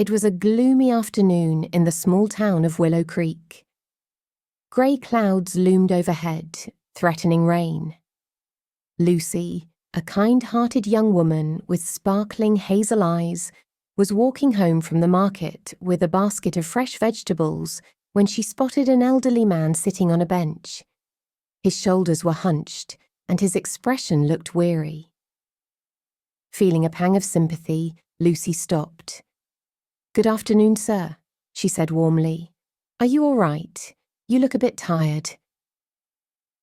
It was a gloomy afternoon in the small town of Willow Creek. Grey clouds loomed overhead, threatening rain. Lucy, a kind-hearted young woman with sparkling hazel eyes, was walking home from the market with a basket of fresh vegetables when she spotted an elderly man sitting on a bench. His shoulders were hunched, and his expression looked weary. Feeling a pang of sympathy, Lucy stopped. "Good afternoon, sir," she said warmly. "Are you all right? You look a bit tired."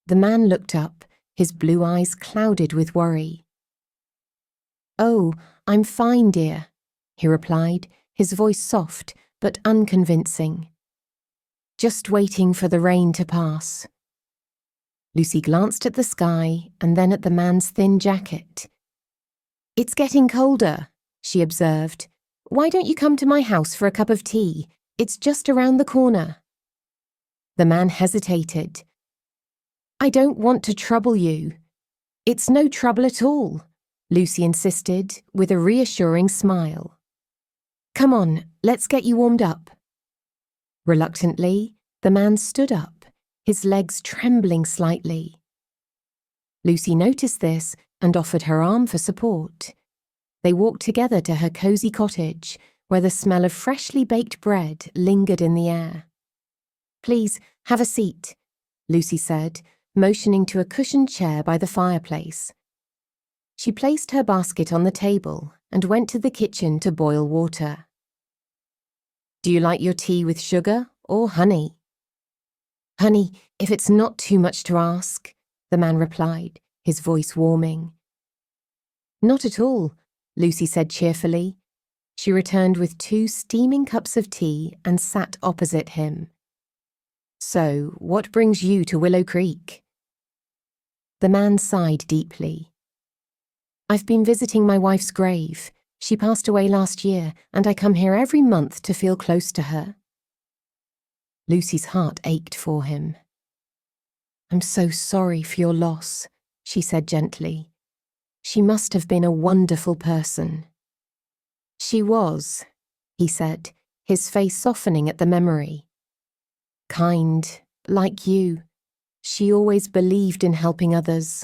The man looked up, his blue eyes clouded with worry. "Oh, I'm fine, dear," he replied, his voice soft but unconvincing. "Just waiting for the rain to pass." Lucy glanced at the sky and then at the man's thin jacket. "It's getting colder," she observed. "Why don't you come to my house for a cup of tea? It's just around the corner." The man hesitated. "I don't want to trouble you." "It's no trouble at all," Lucy insisted with a reassuring smile. "Come on, let's get you warmed up." Reluctantly, the man stood up, his legs trembling slightly. Lucy noticed this and offered her arm for support. They walked together to her cosy cottage, where the smell of freshly baked bread lingered in the air. "Please, have a seat," Lucy said, motioning to a cushioned chair by the fireplace. She placed her basket on the table and went to the kitchen to boil water. "Do you like your tea with sugar or honey?" "Honey, if it's not too much to ask," the man replied, his voice warming. "Not at all," Lucy said cheerfully. She returned with 2 steaming cups of tea and sat opposite him. "So, what brings you to Willow Creek?" The man sighed deeply. "I've been visiting my wife's grave. She passed away last year, and I come here every month to feel close to her." Lucy's heart ached for him. "I'm so sorry for your loss," she said gently. "She must have been a wonderful person." "She was," he said, his face softening at the memory. "Kind, like you. She always believed in helping others."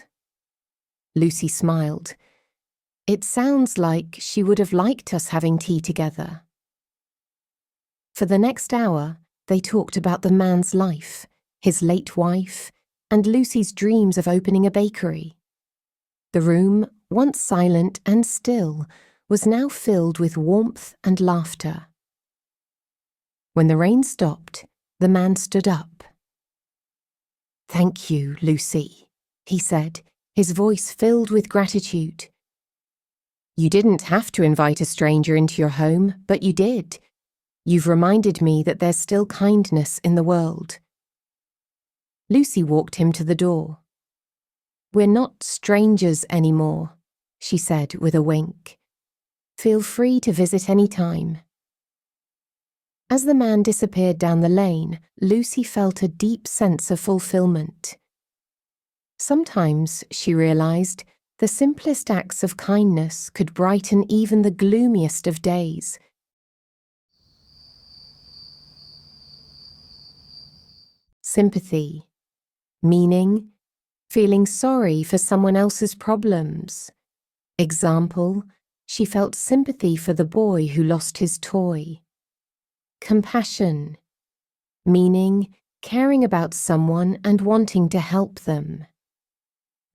Lucy smiled. "It sounds like she would have liked us having tea together." For the next hour, they talked about the man's life, his late wife, and Lucy's dreams of opening a bakery. The room, once silent and still, was now filled with warmth and laughter. When the rain stopped, the man stood up. "Thank you, Lucy," he said, his voice filled with gratitude. "You didn't have to invite a stranger into your home, but you did. You've reminded me that there's still kindness in the world." Lucy walked him to the door. "We're not strangers anymore," she said with a wink. "Feel free to visit any time." As the man disappeared down the lane, Lucy felt a deep sense of fulfillment. Sometimes, she realized, the simplest acts of kindness could brighten even the gloomiest of days. Sympathy. Meaning, feeling sorry for someone else's problems. Example, she felt sympathy for the boy who lost his toy. Compassion. Meaning, caring about someone and wanting to help them.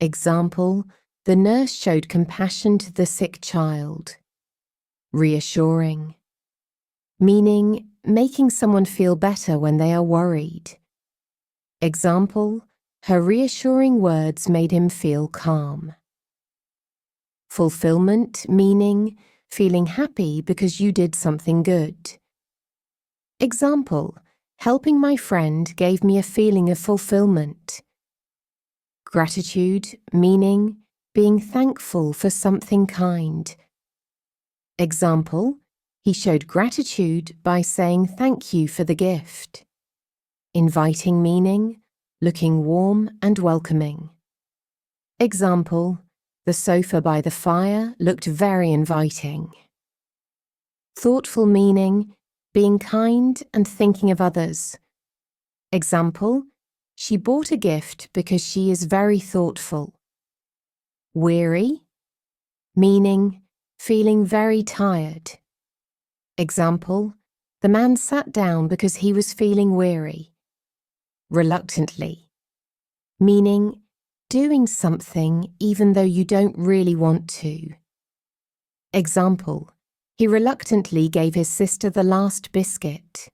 Example, the nurse showed compassion to the sick child. Reassuring. Meaning, making someone feel better when they are worried. Example, her reassuring words made him feel calm. Fulfillment, meaning, feeling happy because you did something good. Example, helping my friend gave me a feeling of fulfillment. Gratitude, meaning, being thankful for something kind. Example, he showed gratitude by saying thank you for the gift. Inviting, meaning, looking warm and welcoming. Example, the sofa by the fire looked very inviting. Thoughtful meaning, being kind and thinking of others. Example, she bought a gift because she is very thoughtful. Weary, meaning feeling very tired. Example, the man sat down because he was feeling weary. Reluctantly, meaning doing something even though you don't really want to. Example, he reluctantly gave his sister the last biscuit.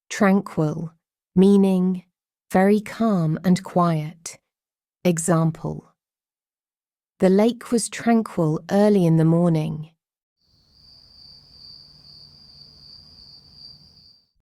Tranquil, meaning very calm and quiet. Example, the lake was tranquil early in the morning.